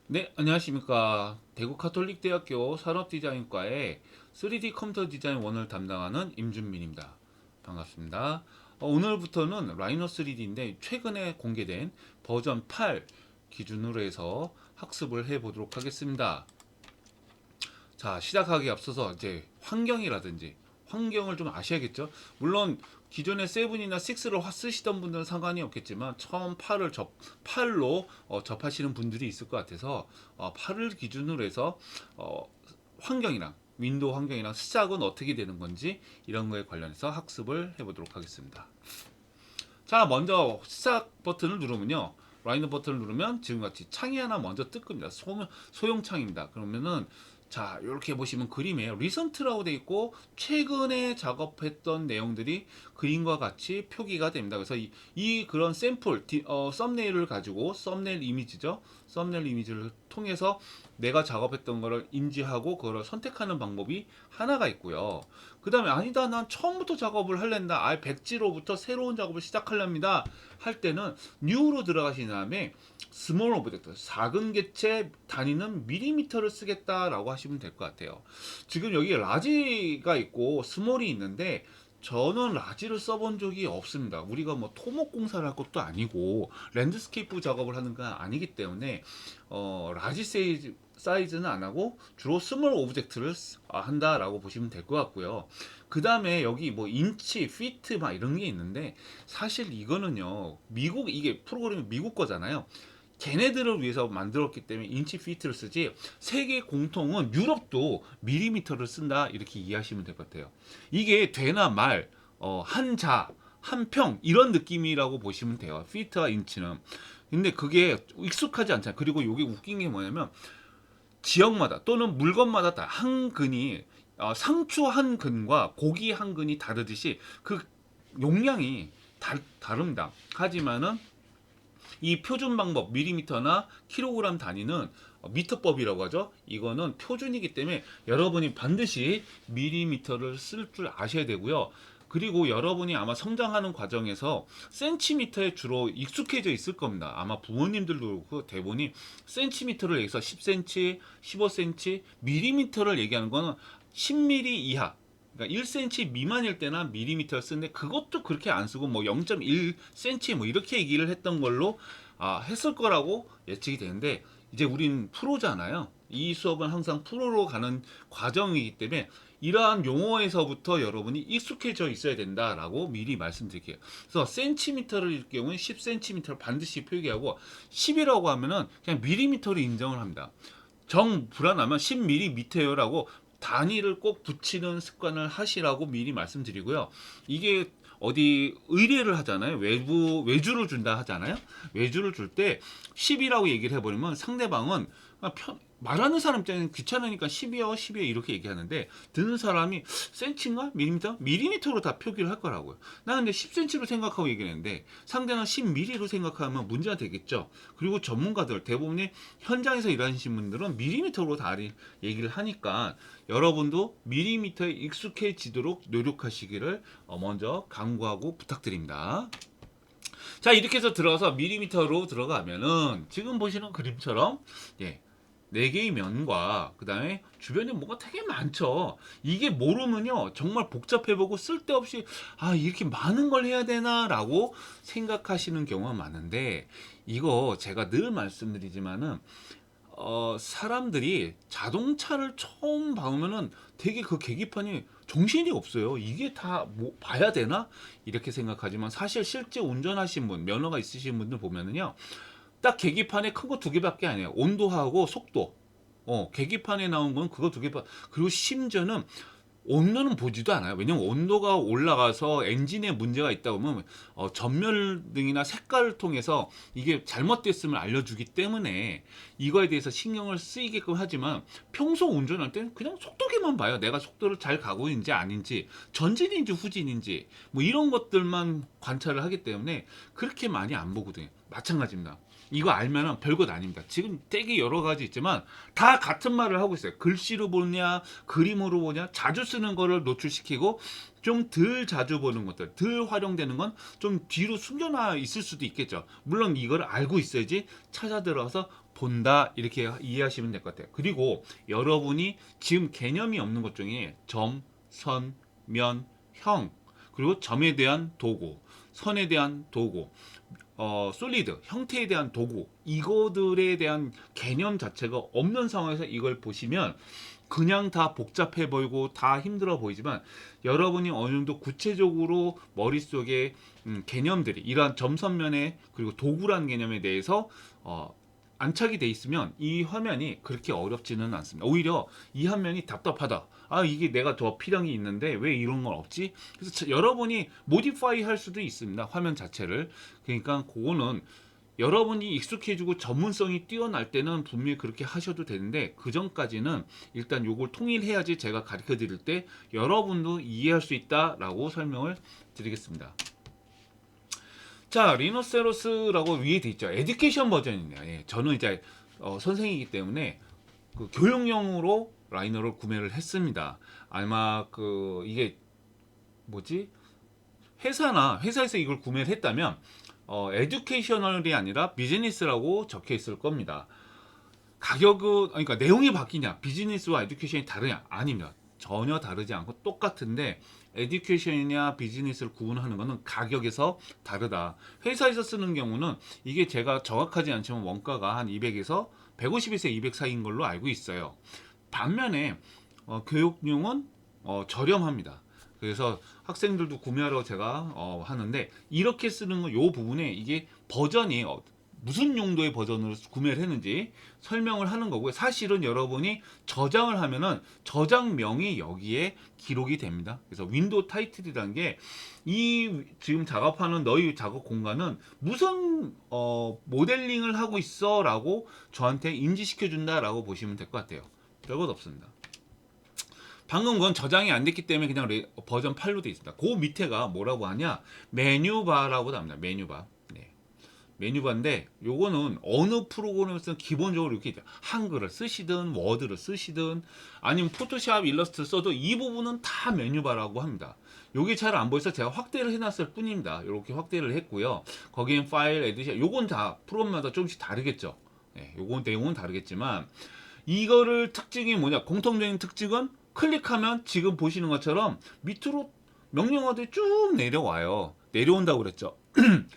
네, 안녕하십니까. 대구 카톨릭대학교 산업디자인과의 3D 컴퓨터 디자인 원을 담당하는 임준민입니다. 반갑습니다. 오늘부터는 라이노 3D인데 최근에 공개된 버전 8 기준으로 해서 학습을 해보도록 하겠습니다. 자, 시작하기 앞서서 이제 환경을 좀 아셔야겠죠. 물론 기존의 7이나 6를 쓰시던 분들은 상관이 없겠지만 처음 8로 접하시는 분들이 있을 것 같아서 8을 기준으로 해서 환경이랑 윈도우 환경이랑 시작은 어떻게 되는 건지 이런 거에 관련해서 학습을 해보도록 하겠습니다. 자, 먼저 시작 버튼을 누르면요. 라이너 버튼을 누르면 지금같이 창이 하나 먼저 뜰 겁니다. 소형 창입니다. 그러면은 자, 이렇게 보시면 그림에 리선트라고 되어 있고 최근에 작업했던 내용들이 그림과 같이 표기가 됩니다. 그래서 이 그런 샘플 썸네일을 가지고 썸네일 이미지죠. 썸네일 이미지를 통해서 내가 작업했던 거를 인지하고 그걸 선택하는 방법이 하나가 있고요. 그 다음에 아니다 난 처음부터 작업을 할랜다 백지로부터 새로운 작업을 시작하렵니다 할 때는 New로 들어가신 다음에 스몰 오브젝트 작은 개체 단위는 밀리미터를 쓰겠다라고 하시면 될 것 같아요. 지금 여기 라지가 있고 스몰이 있는데 저는 라지를 써본 적이 없습니다. 우리가 뭐 토목 공사를 할 것도 아니고 랜드스케이프 작업을 하는 건 아니기 때문에 라지 사이즈는 안 하고 주로 스몰 오브젝트를 한다라고 보시면 될 것 같고요. 그 다음에 여기 뭐 인치, 피트 막 이런 게 있는데 사실 이거는요 이게 프로그램이 미국 거잖아요. 걔네들을 위해서 만들었기 때문에 인치 피트를 쓰지 세계 공통은 유럽도 밀리미터를 쓴다 이렇게 이해하시면 될 것 같아요. 이게 되나 말 한자 한평 이런 느낌이라고 보시면 돼요. 피트와 인치는. 근데 그게 익숙하지 않잖아요. 그리고 이게 웃긴 게 뭐냐면 지역마다 또는 물건마다 다 한 근이 상추 한 근과 고기 한 근이 다르듯이 그 용량이 다릅니다. 하지만은 이 표준 방법 밀리미터나 킬로그램 단위는 미터법이라고 하죠. 이거는 표준이기 때문에 여러분이 반드시 밀리미터를 쓸 줄 아셔야 되고요. 그리고 여러분이 아마 성장하는 과정에서 센티미터에 주로 익숙해져 있을 겁니다. 아마 부모님들도 그렇고 대부분이 센티미터를 얘기해서 10cm, 15cm, 밀리미터를 얘기하는 거는 10mm 이하 그러니까 1cm 미만일 때나 밀리미터를 쓰는데 그것도 그렇게 안 쓰고 뭐 0.1cm 뭐 이렇게 얘기를 했던 걸로 했을 거라고 예측이 되는데 이제 우린 프로잖아요. 이 수업은 항상 프로로 가는 과정이기 때문에 이러한 용어에서부터 여러분이 익숙해져 있어야 된다라고 미리 말씀드릴게요. 그래서 센티미터를 경우는 10cm를 반드시 표기하고 10이라고 하면은 그냥 밀리미터를 인정을 합니다. 정 불안하면 10mm라고 단위를 꼭 붙이는 습관을 하시라고 미리 말씀드리고요. 이게 어디 의뢰를 하잖아요. 외주를 준다 하잖아요. 외주를 줄 때 10이라고 얘기를 해버리면 상대방은 말하는 사람 입장에는 귀찮으니까 10이요, 10이요 이렇게 얘기하는데 듣는 사람이 센치인가? 밀리미터? 밀리미터로 다 표기를 할 거라고요. 나 근데 10cm로 생각하고 얘기했는데 상대는 10mm로 생각하면 문제가 되겠죠. 그리고 전문가들 대부분이 현장에서 일하시는 분들은 밀리미터로 다 얘기를 하니까 여러분도 밀리미터에 익숙해지도록 노력하시기를 먼저 강구하고 부탁드립니다. 자, 이렇게 해서 들어가서 밀리미터로 들어가면은 지금 보시는 그림처럼 예, 4개의 면과 그 다음에 주변에 뭐가 되게 많죠. 이게 모르면요 정말 복잡해보고 쓸데없이 이렇게 많은 걸 해야 되나 라고 생각하시는 경우가 많은데 이거 제가 늘 말씀드리지만은 사람들이 자동차를 처음 봐오면은 되게 그 계기판이 정신이 없어요. 이게 다 뭐 봐야 되나? 이렇게 생각하지만 사실 실제 운전하신 분, 면허가 있으신 분들 보면은요. 딱 계기판에 큰 거 두 개밖에 아니에요. 온도하고 속도. 계기판에 나온 건 그거 두 개밖에. 그리고 심지어는 온도는 보지도 않아요. 왜냐면 온도가 올라가서 엔진에 문제가 있다 보면 전멸등이나 색깔을 통해서 이게 잘못됐음을 알려주기 때문에 이거에 대해서 신경을 쓰이게끔 하지만 평소 운전할 때는 그냥 속도계만 봐요. 내가 속도를 잘 가고 있는지 아닌지 전진인지 후진인지 뭐 이런 것들만 관찰을 하기 때문에 그렇게 많이 안 보거든요. 마찬가지입니다. 이거 알면은 별것 아닙니다. 지금 되게 여러 가지 있지만 다 같은 말을 하고 있어요. 글씨로 보냐, 그림으로 보냐, 자주 쓰는 거를 노출시키고 좀 덜 자주 보는 것들, 덜 활용되는 건 좀 뒤로 숨겨놔 있을 수도 있겠죠. 물론 이걸 알고 있어야지 찾아 들어서 본다 이렇게 이해하시면 될 것 같아요. 그리고 여러분이 지금 개념이 없는 것 중에 점, 선, 면, 형 그리고 점에 대한 도구, 선에 대한 도구, 솔리드 형태에 대한 도구 이거들에 대한 개념 자체가 없는 상황에서 이걸 보시면 그냥 다 복잡해 보이고 다 힘들어 보이지만 여러분이 어느 정도 구체적으로 머릿속에 개념들이 이러한 점선면에 그리고 도구라는 개념에 대해서 안착이 돼 있으면 이 화면이 그렇게 어렵지는 않습니다. 오히려 이 화면이 답답하다. 아 이게 내가 더 필요한 게 있는데 왜 이런 건 없지? 그래서 여러분이 모디파이 할 수도 있습니다. 화면 자체를. 그러니까 그거는 여러분이 익숙해지고 전문성이 뛰어날 때는 분명히 그렇게 하셔도 되는데 그 전까지는 일단 요걸 통일해야지 제가 가르쳐 드릴 때 여러분도 이해할 수 있다라고 설명을 드리겠습니다. 자, 리노세로스라고 위에 돼 있죠. 에듀케이션 버전이네요. 예, 저는 이제 선생이기 때문에 그 교육용으로 라이너를 구매를 했습니다. 아마 이게 뭐지? 회사에서 이걸 구매를 했다면 에듀케이셔널이 아니라 비즈니스라고 적혀 있을 겁니다. 가격은 그러니까 내용이 바뀌냐 비즈니스와 에듀케이션이 다르냐 아닙니다. 전혀 다르지 않고 똑같은데 에듀케이션이냐 비즈니스를 구분하는 것은 가격에서 다르다. 회사에서 쓰는 경우는 이게 제가 정확하지 않지만 원가가 한 200에서 150에서 200 사이인 걸로 알고 있어요. 반면에 교육용은 저렴합니다. 그래서 학생들도 구매하러 제가 하는데 이렇게 쓰는 거 요 부분에 이게 버전이 무슨 용도의 버전으로 구매를 했는지 설명을 하는 거고요. 사실은 여러분이 저장을 하면은 저장명이 여기에 기록이 됩니다. 그래서 윈도우 타이틀이라는 게 이 지금 작업하는 너희 작업 공간은 무슨 모델링을 하고 있어라고 저한테 인지시켜 준다라고 보시면 될 것 같아요. 별것 없습니다. 방금 건 저장이 안 됐기 때문에 그냥 버전 8로 되어 있습니다. 그 밑에가 뭐라고 하냐? 메뉴바라고 합니다. 메뉴바. 네. 메뉴바인데 요거는 어느 프로그램에서는 기본적으로 이렇게 한글을 쓰시든 워드를 쓰시든 아니면 포토샵 일러스트 써도 이 부분은 다 메뉴바라고 합니다. 요게 잘 안 보여서 제가 확대를 해놨을 뿐입니다. 이렇게 확대를 했고요. 거기엔 파일, 에디션 요건 다 프로그램마다 조금씩 다르겠죠. 네, 요건 내용은 다르겠지만 이거를 특징이 뭐냐? 공통적인 특징은 클릭하면 지금 보시는 것처럼 밑으로 명령어들이 쭉 내려와요. 내려온다고 그랬죠.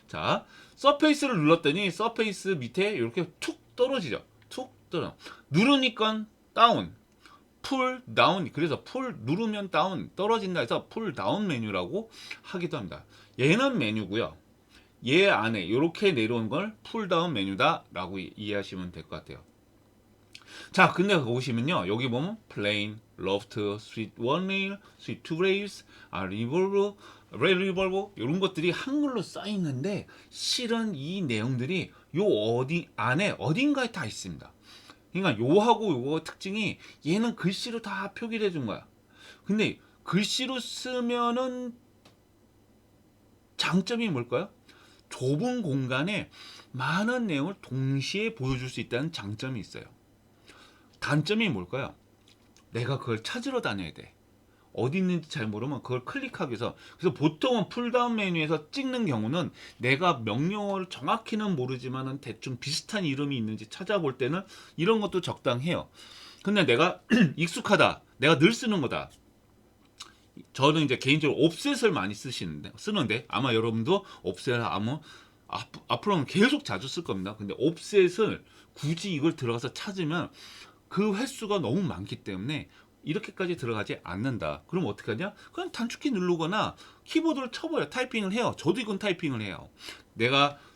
자, 서페이스를 눌렀더니 서페이스 밑에 이렇게 툭 떨어지죠. 툭 떨어. 누르니까 다운, 풀 다운. 그래서 풀 누르면 다운 떨어진다 해서 풀 다운 메뉴라고 하기도 합니다. 얘는 메뉴고요. 얘 안에 이렇게 내려온 걸 풀 다운 메뉴다라고 이해하시면 될 것 같아요. 자, 근데 보시면요. 여기 보면 plain, loft, street one rail, street two rails, revolve, rail revolve 이런 것들이 한글로 써 있는데 실은 이 내용들이 요 어디 안에 어딘가에 다 있습니다. 그러니까 요하고 요거 특징이 얘는 글씨로 다 표기를 해준 거야. 근데 글씨로 쓰면은 장점이 뭘까요? 좁은 공간에 많은 내용을 동시에 보여줄 수 있다는 장점이 있어요. 단점이 뭘까요? 내가 그걸 찾으러 다녀야 돼. 어디 있는지 잘 모르면 그걸 클릭하기 위해서. 그래서 보통은 풀다운 메뉴에서 찍는 경우는 내가 명령어를 정확히는 모르지만은 대충 비슷한 이름이 있는지 찾아볼 때는 이런 것도 적당해요. 근데 내가 익숙하다. 내가 늘 쓰는 거다. 저는 이제 개인적으로 옵셋을 많이 쓰는데 아마 여러분도 옵셋을 앞으로는 계속 자주 쓸 겁니다. 근데 옵셋을 굳이 이걸 들어가서 찾으면 그 횟수가 너무 많기 때문에 이렇게까지 들어가지 않는다. 그럼 어떻게 하냐? 그냥 단축키 누르거나 키보드를 쳐버려. 타이핑을 해요. 저도 이건 타이핑을 해요.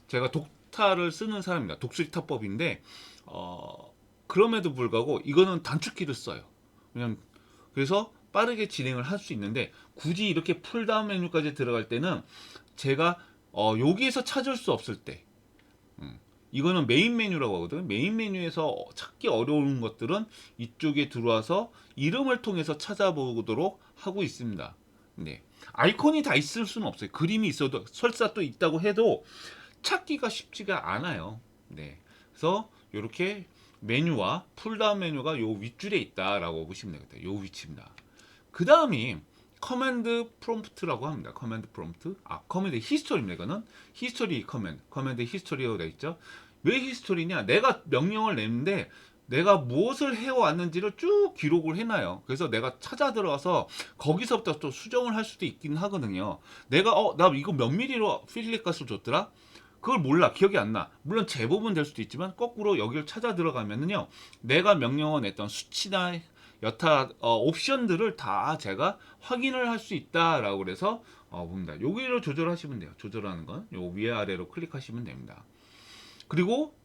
제가 독타를 쓰는 사람입니다. 독수리 타법인데 그럼에도 불구하고 이거는 단축키를 써요. 그래서 빠르게 진행을 할 수 있는데 굳이 이렇게 풀다운 메뉴까지 들어갈 때는 제가 여기에서 찾을 수 없을 때 이거는 메인 메뉴라고 하거든요. 메인 메뉴에서 찾기 어려운 것들은 이쪽에 들어와서 이름을 통해서 찾아보도록 하고 있습니다. 네. 아이콘이 다 있을 수는 없어요. 그림이 있어도 설사 또 있다고 해도 찾기가 쉽지가 않아요. 네. 그래서 이렇게 메뉴와 풀다운 메뉴가 요 윗줄에 있다라고 보시면 되겠다. 요 위치입니다. 그 다음이 커맨드 프롬프트라고 합니다. 커맨드 프롬프트. 커맨드 히스토리입니다. 이거는 히스토리 커맨드 히스토리가 되어 있죠. 왜 히스토리냐? 내가 명령을 냈는데 내가 무엇을 해왔는지를 쭉 기록을 해놔요. 그래서 내가 찾아 들어가서 거기서부터 또 수정을 할 수도 있긴 하거든요. 내가 나 이거 몇 미리로 필립 가스를 줬더라? 그걸 몰라. 기억이 안 나. 물론 제법은 될 수도 있지만 거꾸로 여기를 찾아 들어가면은요. 내가 명령을 냈던 수치나 여타 옵션들을 다 제가 확인을 할 수 있다라고 그래서 봅니다. 여기로 조절하시면 돼요. 조절하는 건 요 위아래로 클릭하시면 됩니다. 그리고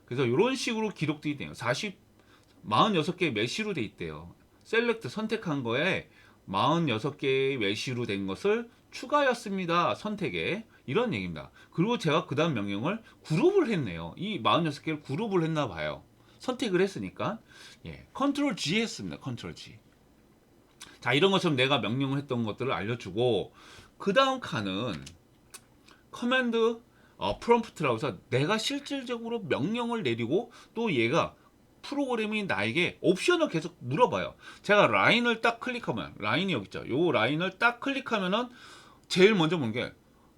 그래서 이런 식으로 기록되어 있대요. 46개의 메시로 돼 있대요. 셀렉트 선택한 거에 46개의 메시로 된 것을 추가하였습니다. 선택에. 이런 얘기입니다. 그리고 제가 그 다음 명령을 그룹을 했네요. 이 46개를 그룹을 했나 봐요. 선택을 했으니까. 예. 컨트롤 G 했습니다. 컨트롤 G. 자, 이런 것처럼 내가 명령을 했던 것들을 알려주고, 그 다음 칸은 커맨드 프롬프트라고 해서 내가 실질적으로 명령을 내리고 또 얘가 프로그램이 나에게 옵션을 계속 물어봐요. 제가 라인을 딱 클릭하면 라인이 여기 있죠. 요 라인을 딱 클릭하면은 제일 먼저 보는 게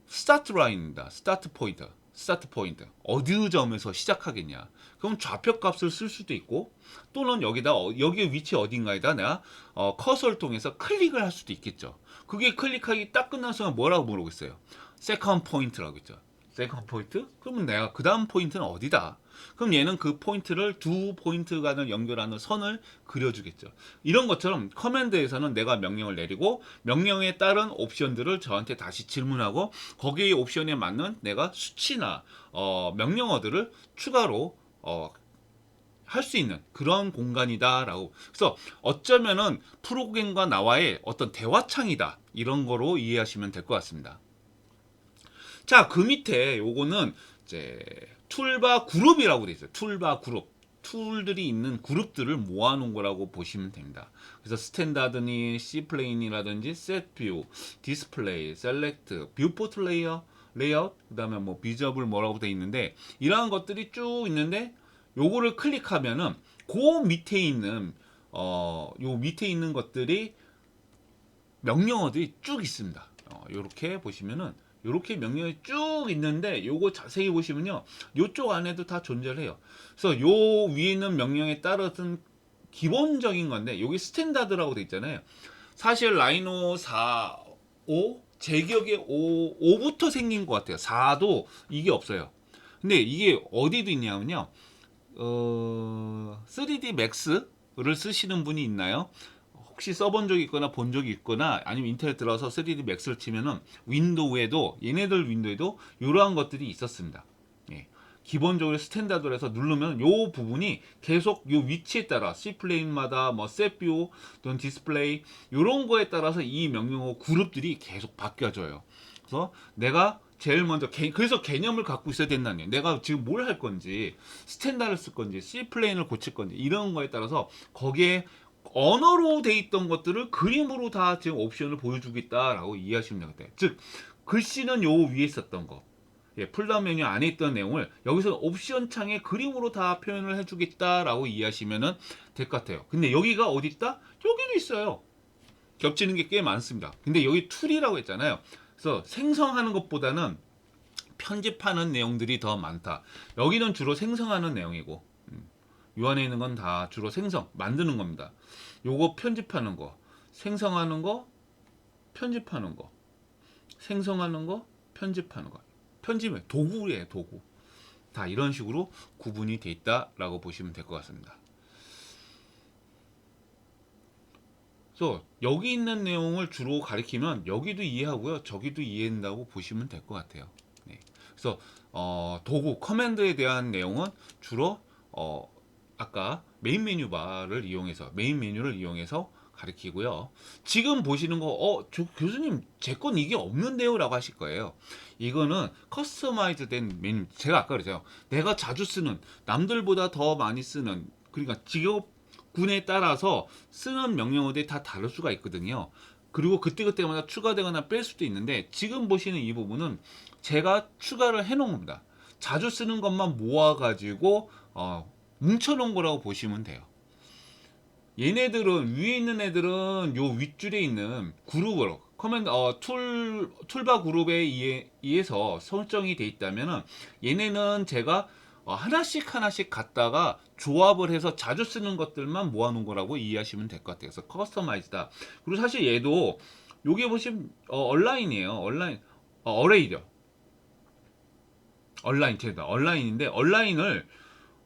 스타트 라인입니다. 스타트 포인트. 스타트 포인트. 어느 점에서 시작하겠냐. 그럼 좌표 값을 쓸 수도 있고 또는 여기다 여기 위치 어딘가에다 내가 커서를 통해서 클릭을 할 수도 있겠죠. 그게 클릭하기 딱 끝난 순간 뭐라고 물어보겠어요. 세컨드 포인트라고 있죠. 세컨드 포인트? 그러면 내가 그 다음 포인트는 어디다? 그럼 얘는 그 포인트를 두 포인트 간을 연결하는 선을 그려주겠죠. 이런 것처럼 커맨드에서는 내가 명령을 내리고 명령에 따른 옵션들을 저한테 다시 질문하고 거기에 옵션에 맞는 내가 수치나 명령어들을 추가로 할 수 있는 그런 공간이다라고. 그래서 어쩌면은 프로그램과 나와의 어떤 대화창이다 이런 거로 이해하시면 될 것 같습니다. 자, 그 밑에 요거는 이제 툴바 그룹이라고 돼 있어요. 툴바 그룹. 툴들이 있는 그룹들을 모아놓은 거라고 보시면 됩니다. 그래서 스탠다드니, C플레인이라든지 셋뷰, 디스플레이, 셀렉트, 뷰포트 레이아웃, 그 다음에 뭐 비저블 뭐라고 돼 있는데 이러한 것들이 쭉 있는데 요거를 클릭하면은 그 밑에 있는 요 밑에 있는 것들이 명령어들이 쭉 있습니다. 요렇게 보시면은 요렇게 명령이 쭉 있는데 요거 자세히 보시면요 요쪽 안에도 다 존재를 해요. 그래서 요 위에 있는 명령에 따른 기본적인 건데 여기 스탠다드라고 돼 있잖아요. 사실 라이노 4, 5 제 기억에 5부터 생긴 것 같아요. 4도 이게 없어요. 근데 이게 어디도 있냐면요 3D Max를 쓰시는 분이 있나요? 혹시 써본 적이 있거나 본 적이 있거나 아니면 인터넷 들어서 3D Max를 치면은 윈도우에도 얘네들 윈도우에도 이러한 것들이 있었습니다. 예. 기본적으로 스탠다드로 해서 누르면 요 부분이 계속 요 위치에 따라 C플레인마다 뭐 셋뷰 또는 디스플레이 요런 거에 따라서 이 명령어 그룹들이 계속 바뀌어져요. 그래서 내가 제일 먼저 그래서 개념을 갖고 있어야 된다는 거예요. 내가 지금 뭘 할 건지 스탠다드를 쓸 건지 C플레인을 고칠 건지 이런 거에 따라서 거기에 언어로 돼 있던 것들을 그림으로 다 지금 옵션을 보여주겠다라고 이해하시면 되겠다. 즉 글씨는 요 위에 있었던 거, 풀다운 메뉴 안에 있던 내용을 여기서 옵션 창에 그림으로 다 표현을 해주겠다라고 이해하시면 될 것 같아요. 근데 여기가 어디 있다? 여기도 있어요. 겹치는 게 꽤 많습니다. 근데 여기 툴이라고 했잖아요. 그래서 생성하는 것보다는 편집하는 내용들이 더 많다. 여기는 주로 생성하는 내용이고 요 안에 있는 건 다 주로 만드는 겁니다. 요거 편집하는 거, 생성하는 거, 편집하는 거, 생성하는 거, 편집하는 거. 편집은 도구예요, 도구. 다 이런 식으로 구분이 돼 있다라고 보시면 될 것 같습니다. 그래서 여기 있는 내용을 주로 가리키면 여기도 이해하고요, 저기도 이해한다고 보시면 될 것 같아요. 네. 그래서 도구, 커맨드에 대한 내용은 주로 아까 메인 메뉴를 이용해서 가리키고요. 지금 보시는 거, 교수님, 제 건 이게 없는데요? 라고 하실 거예요. 이거는 커스터마이즈 된 메뉴. 제가 아까 그랬죠. 내가 자주 쓰는, 남들보다 더 많이 쓰는, 그러니까 직업군에 따라서 쓰는 명령어들이 다 다를 수가 있거든요. 그리고 그때그때마다 추가되거나 뺄 수도 있는데, 지금 보시는 이 부분은 제가 추가를 해놓은 겁니다. 자주 쓰는 것만 모아가지고, 뭉쳐놓은 거라고 보시면 돼요. 얘네들은 위에 있는 애들은 요 윗줄에 있는 그룹으로 툴바 그룹에 의해서 설정이 돼 있다면은 얘네는 제가 하나씩 하나씩 갖다가 조합을 해서 자주 쓰는 것들만 모아놓은 거라고 이해하시면 될 것 같아요. 그래서 커스터마이즈다. 그리고 사실 얘도 여기 보시면 온라인이에요. 온라인 어레이죠. 온라인 제다 온라인인데 온라인을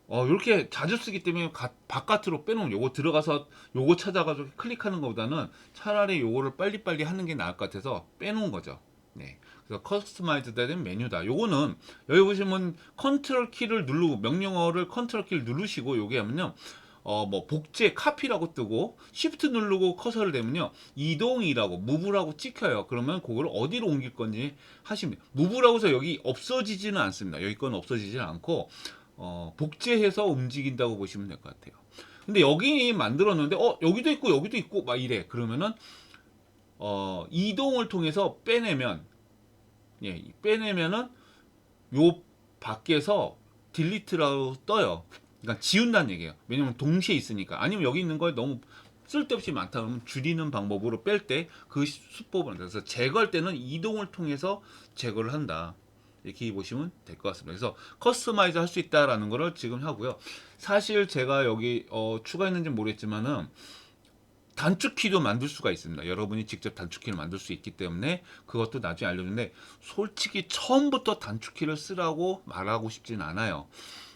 이렇게 자주 쓰기 때문에 바깥으로 빼놓은 요거 들어가서 요거 찾아가지고 클릭하는 것보다는 차라리 요거를 빨리빨리 하는 게 나을 것 같아서 빼놓은 거죠. 네. 그래서 커스터마이즈 된 메뉴다. 요거는 여기 보시면 컨트롤 키를 누르고 명령어를 컨트롤 키를 누르시고 요게 하면요. 뭐 복제 카피라고 뜨고 시프트 누르고 커서를 대면요. 이동이라고 무브라고 찍혀요. 그러면 그걸 어디로 옮길 건지 하시면 돼요. 무브라고 해서 여기 없어지지는 않습니다. 여기 건 없어지지는 않고 복제해서 움직인다고 보시면 될 것 같아요. 근데 여기 만들었는데 여기도 있고 여기도 있고 막 이래. 그러면은 이동을 통해서 빼내면 빼내면은 요 밖에서 딜리트라고 떠요. 그러니까 지운다는 얘기예요. 왜냐면 동시에 있으니까. 아니면 여기 있는 거에 너무 쓸데없이 많다 그러면 줄이는 방법으로 뺄 때 그 수법을 그래서 제거할 때는 이동을 통해서 제거를 한다. 이렇게 보시면 될 것 같습니다. 그래서 커스터마이즈 할 수 있다라는 거를 지금 하고요. 사실 제가 여기 추가했는지 모르겠지만은 단축키도 만들 수가 있습니다. 여러분이 직접 단축키를 만들 수 있기 때문에 그것도 나중에 알려주는데 솔직히 처음부터 단축키를 쓰라고 말하고 싶진 않아요.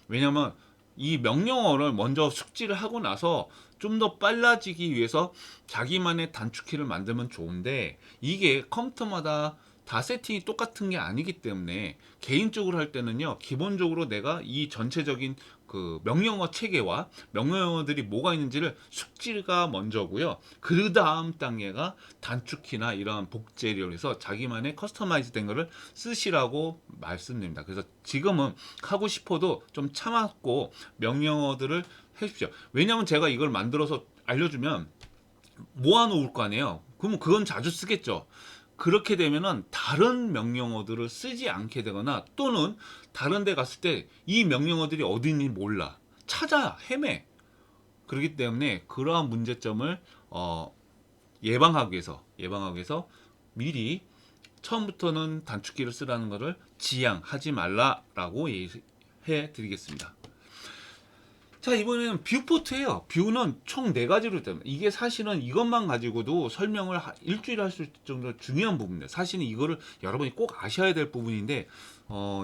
왜냐면 이 명령어를 먼저 숙지를 하고 나서 좀 더 빨라지기 위해서 자기만의 단축키를 만들면 좋은데 이게 컴퓨터마다 다 세팅이 똑같은 게 아니기 때문에 개인적으로 할 때는요 기본적으로 내가 이 전체적인 그 명령어 체계와 명령어들이 뭐가 있는지를 숙지가 먼저고요. 그 다음 단계가 단축키나 이러한 복제를 해서 자기만의 커스터마이즈 된 거를 쓰시라고 말씀드립니다. 그래서 지금은 하고 싶어도 좀 참았고 명령어들을 해주십시오. 왜냐하면 제가 이걸 만들어서 알려주면 모아놓을 거 아니에요. 그러면 그건 자주 쓰겠죠. 그렇게 되면은 다른 명령어들을 쓰지 않게 되거나 또는 다른 데 갔을 때 이 명령어들이 어디 있는지 몰라. 찾아 헤매. 그렇기 때문에 그러한 문제점을 예방하기 위해서 미리 처음부터는 단축키를 쓰라는 것을 지양하지 말라라고 해 드리겠습니다. 자, 이번에는 뷰포트예요. 뷰는 총 4가지로 됩니다. 이게 사실은 이것만 가지고도 설명을 일주일에 할 수 있을 정도로 중요한 부분입니다. 사실은 이거를 여러분이 꼭 아셔야 될 부분인데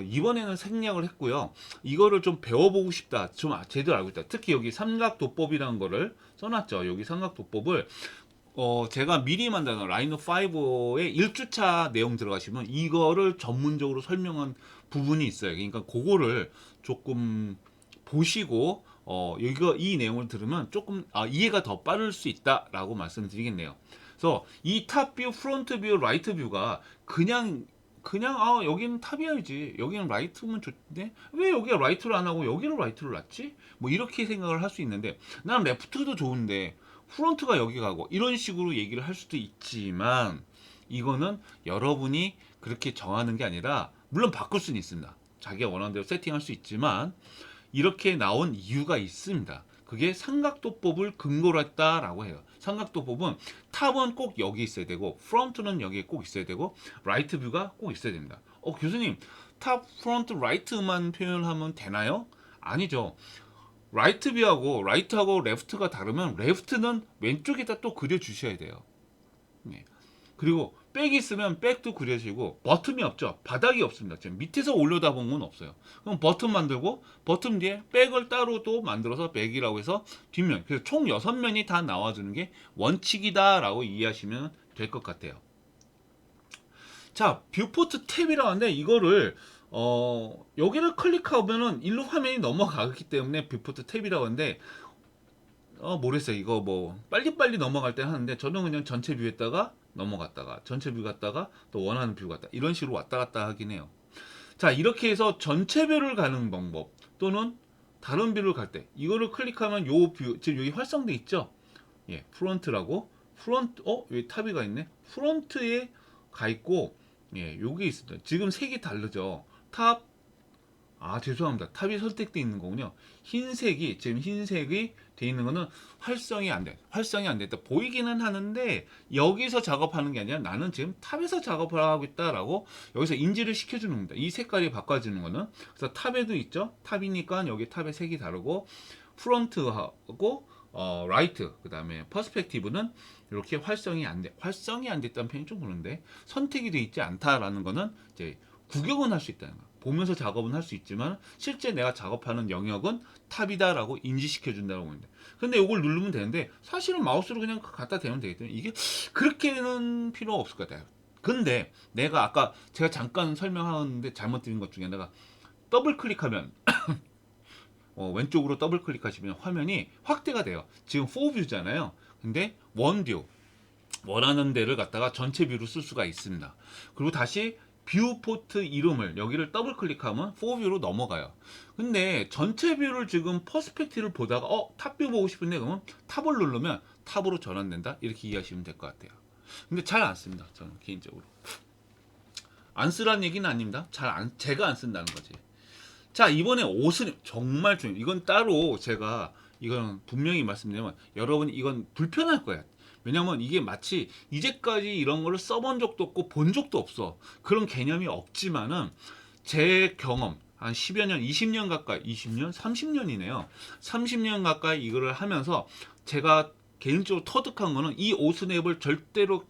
이번에는 생략을 했고요. 이거를 좀 배워보고 싶다. 좀 제대로 알고 있다. 특히 여기 삼각도법이라는 거를 써놨죠. 여기 삼각도법을 제가 미리 만든 라이노 5의 1주차 내용 들어가시면 이거를 전문적으로 설명한 부분이 있어요. 그러니까 그거를 조금 보시고 이 내용을 들으면 조금 이해가 더 빠를 수 있다라고 말씀드리겠네요. 그래서 이 탑 뷰, 프론트 뷰, 라이트 뷰가 그냥 여기는 탑이어야지 여기는 라이트면 좋은데 왜 여기가 라이트를 안 하고 여기를 라이트를 놨지? 뭐 이렇게 생각을 할 수 있는데 난 레프트도 좋은데 프론트가 여기 가고 이런 식으로 얘기를 할 수도 있지만 이거는 여러분이 그렇게 정하는 게 아니라 물론 바꿀 수는 있습니다. 자기가 원하는 대로 세팅할 수 있지만 이렇게 나온 이유가 있습니다. 그게 삼각도법을 근거로 했다라고 해요. 삼각도법은 탑은 꼭 여기 있어야 되고 프론트는 여기에 꼭 있어야 되고 라이트 뷰가 꼭 있어야 됩니다. 교수님 탑, 프론트, 라이트만 표현하면 되나요? 아니죠. 라이트 뷰하고 라이트하고 레프트가 다르면 레프트는 왼쪽에다 또 그려주셔야 돼요. 네. 그리고 백이 있으면 백도 그려지고 버튼이 없죠. 바닥이 없습니다. 지금 밑에서 올려다 본 건 없어요. 그럼 버튼 만들고 버튼 뒤에 백을 따로 또 만들어서 백이라고 해서 뒷면 그래서 총 6면이 다 나와주는 게 원칙이다라고 이해하시면 될 것 같아요. 자, 뷰포트 탭이라고 하는데 이거를 여기를 클릭하면은 일로 화면이 넘어가기 때문에 뷰포트 탭이라고 하는데 모르겠어요. 이거 뭐 빨리빨리 넘어갈 때 하는데 저는 그냥 전체 뷰에다가 넘어갔다가 전체 뷰 갔다가 또 원하는 뷰 갔다 이런 식으로 왔다 갔다 하긴 해요. 자, 이렇게 해서 전체 뷰를 가는 방법 또는 다른 뷰를 갈 때 이거를 클릭하면 요 뷰 지금 여기 활성돼 있죠? 예, 프론트라고 프론트 여기 탑이가 있네. 프론트에 가 있고 예, 여기 있습니다. 지금 색이 다르죠. 탑 아, 죄송합니다. 탑이 선택되어 있는 거군요. 흰색이, 지금 흰색이 돼 있는 거는 활성이 안 돼. 활성이 안 됐다. 보이기는 하는데, 여기서 작업하는 게 아니라 나는 지금 탑에서 작업을 하고 있다라고 여기서 인지를 시켜주는 겁니다. 이 색깔이 바꿔지는 거는. 그래서 탑에도 있죠. 탑이니까 여기 탑의 색이 다르고, 프론트하고, 라이트, 그 다음에 퍼스펙티브는 이렇게 활성이 안 돼. 활성이 안 됐다는 표현이 좀 그런데, 선택이 돼 있지 않다라는 거는 이제 구경은 할 수 있다는 거야. 보면서 작업은 할 수 있지만 실제 내가 작업하는 영역은 탑이다라고 인지시켜 준다고 보는데, 근데 이걸 누르면 되는데 사실은 마우스로 그냥 갖다 대면 되기 때문에 이게 그렇게는 필요 없을 것 같아요. 근데 내가 아까 제가 잠깐 설명하는데 잘못 드린 것 중에 내가 더블 클릭하면 왼쪽으로 더블 클릭하시면 화면이 확대가 돼요. 지금 4뷰잖아요. 근데 원뷰, 원하는 데를 갖다가 전체 뷰로 쓸 수가 있습니다. 그리고 다시 뷰포트 이름을 여기를 더블 클릭하면 4뷰로 넘어가요. 근데 전체 뷰를 지금 퍼스펙티브를 보다가 탑뷰 보고 싶은데 그러면 탑을 누르면 탑으로 전환된다. 이렇게 이해하시면 될 것 같아요. 근데 잘 안 씁니다. 저는 개인적으로. 안 쓰라는 얘기는 아닙니다. 제가 안 쓴다는 거지. 자, 이번에 옷은 정말 중요해요. 이건 따로 제가 이건 분명히 말씀드리면 여러분 이건 불편할 거야. 왜냐면 이게 마치 이제까지 이런 거를 써본 적도 없고 본 적도 없어. 그런 개념이 없지만은 제 경험 한 10여 년, 20년 가까이, 20년, 30년이네요. 30년 가까이 이거를 하면서 제가 개인적으로 터득한 거는 이 오스냅을 절대로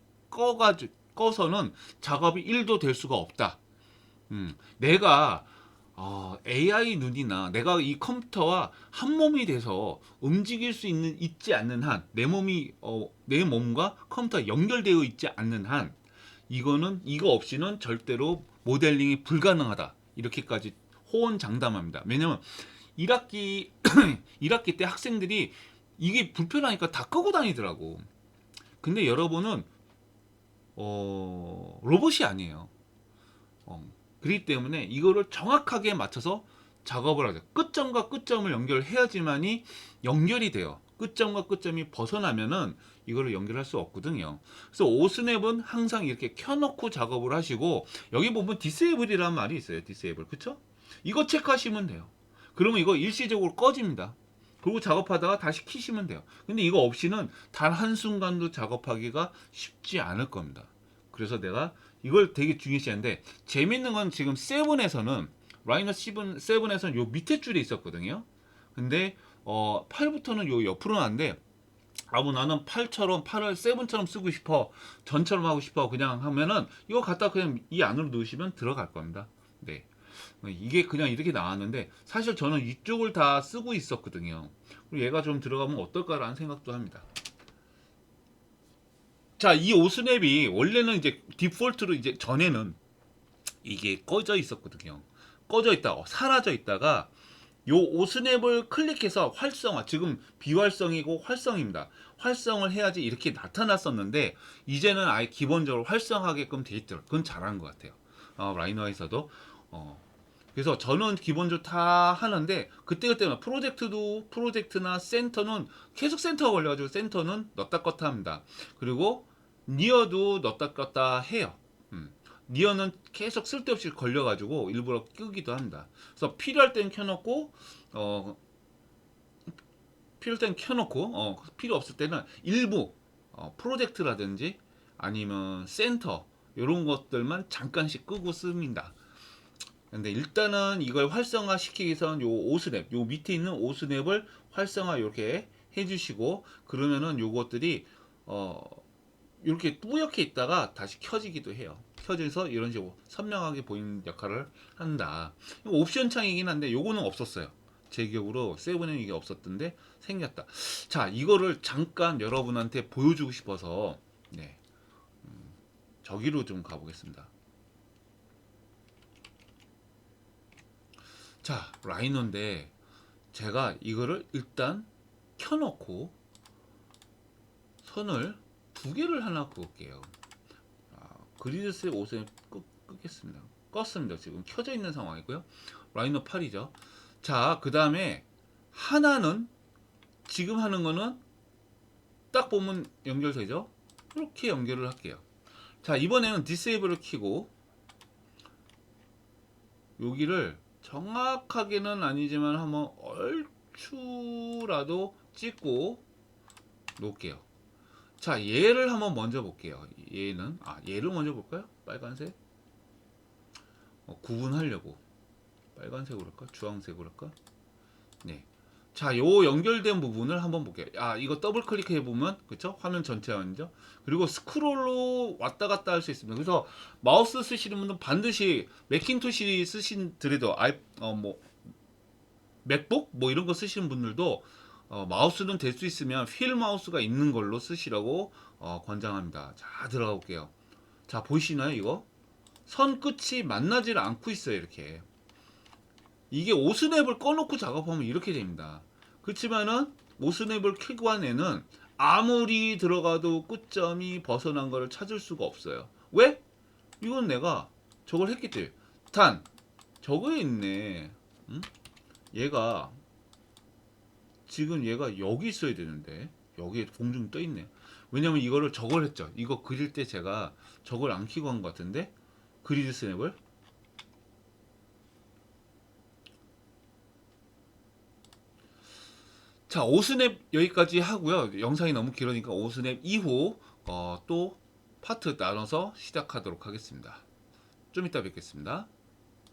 꺼서는 작업이 1도 될 수가 없다. 내가 AI 눈이나 내가 이 컴퓨터와 한 몸이 돼서 움직일 수 있지 않는 한, 내 몸과 컴퓨터가 연결되어 있지 않는 한, 이거 없이는 절대로 모델링이 불가능하다. 이렇게까지 호언장담합니다. 왜냐면 1학기, 1학기 때 학생들이 이게 불편하니까 다 끄고 다니더라고. 근데 여러분은, 로봇이 아니에요. 어, 그렇기 때문에 이거를 정확하게 맞춰서 작업을 하죠. 끝점과 끝점을 연결해야지만이 연결이 돼요. 끝점과 끝점이 벗어나면은 이거를 연결할 수 없거든요. 그래서 오스냅은 항상 이렇게 켜놓고 작업을 하시고, 여기 보면 디세이블이라는 말이 있어요. 디세이블, 그쵸? 이거 체크하시면 돼요. 그러면 이거 일시적으로 꺼집니다. 그리고 작업하다가 다시 키시면 돼요. 근데 이거 없이는 단 한순간도 작업하기가 쉽지 않을 겁니다. 그래서 내가 이걸 되게 중요시하는데, 재밌는 건 지금 세븐에서는, 라이너 7에서는 요 밑에 줄에 있었거든요. 근데 8부터는 요 옆으로 나는데, 뭐 나는 8을 7처럼 쓰고 싶어, 전처럼 하고 싶어, 그냥 하면은 이거 갖다 그냥 이 안으로 넣으시면 들어갈 겁니다. 네. 이게 그냥 이렇게 나왔는데 사실 저는 이쪽을 다 쓰고 있었거든요. 그리고 얘가 좀 들어가면 어떨까라는 생각도 합니다. 자, 이 오스냅이 원래는 이제 디폴트로 이제 전에는 이게 꺼져 있었거든요. 꺼져 있다가 사라져 있다가 요 오스냅을 클릭해서 활성화, 지금 비활성이고 활성입니다. 활성을 해야지 이렇게 나타났었는데 이제는 아예 기본적으로 활성하게끔 돼 있더라고요. 그건 잘한 것 같아요. 라이너에서도. 그래서 저는 기본적으로 다 하는데 그때그때 프로젝트나 센터는 계속 센터가 걸려가지고 센터는 넣다 껐다 합니다. 그리고 니어도 넣다 껐다 해요. 니어는 계속 쓸데없이 걸려가지고 일부러 끄기도 합니다. 그래서 필요할 땐 켜놓고 필요 없을 때는 일부 프로젝트라든지 아니면 센터 이런 것들만 잠깐씩 끄고 씁니다. 근데 일단은 이걸 활성화 시키기 위해서는 요 오스냅, 요 밑에 있는 오스냅을 활성화 이렇게 해주시고, 그러면은 요것들이 이렇게 뿌옇게 있다가 다시 켜지기도 해요. 켜져서 이런 식으로 선명하게 보이는 역할을 한다. 이거 옵션 창이긴 한데 요거는 없었어요. 제 기억으로 세븐에는 이게 없었던데 생겼다. 자, 이거를 잠깐 여러분한테 보여주고 싶어서 네, 저기로 좀 가보겠습니다. 자, 라이너인데 제가 이거를 일단 켜놓고 선을 두 개를 하나 그을게요. 그리드스의 옷에 끄겠습니다. 껐습니다. 지금 켜져 있는 상황이고요. 라이너 8이죠. 자, 그 다음에 하나는 지금 하는 거는 딱 보면 연결되죠. 이렇게 연결을 할게요. 자, 이번에는 디세이블을 켜고 여기를 정확하게는 아니지만 한번 얼추라도 찍고 놓을게요. 자, 얘를 한번 먼저 볼게요. 얘를 먼저 볼까요? 빨간색. 구분하려고 빨간색으로 할까? 주황색으로 할까? 네. 자, 요 연결된 부분을 한번 볼게요. 이거 더블 클릭해 보면 그쵸? 화면 전체 완전. 그리고 스크롤로 왔다 갔다 할 수 있습니다. 그래서 마우스 쓰시는 분은 반드시 매킨토시 쓰신더라도 맥북 뭐 이런 거 쓰시는 분들도 마우스는 될 수 있으면 휠 마우스가 있는 걸로 쓰시라고 권장합니다. 자, 들어가 볼게요. 자, 보이시나요, 이거? 선 끝이 만나질 않고 있어요, 이렇게. 이게 오스냅을 꺼놓고 작업하면 이렇게 됩니다. 그렇지만은 오스냅을 켜고 한 애는 아무리 들어가도 끝점이 벗어난 거를 찾을 수가 없어요. 왜? 이건 내가 저걸 했기 때문에. 저거에 있네. 응? 얘가 지금 얘가 여기 있어야 되는데 여기에 공중 떠 있네. 왜냐면 이거를 저걸 했죠. 이거 그릴 때 제가 저걸 안 켜고 한 것 같은데 그리드 스냅을. 자, 5스냅 여기까지 하고요. 영상이 너무 길으니까 5스냅 이후 또 파트 나눠서 시작하도록 하겠습니다. 좀 이따 뵙겠습니다.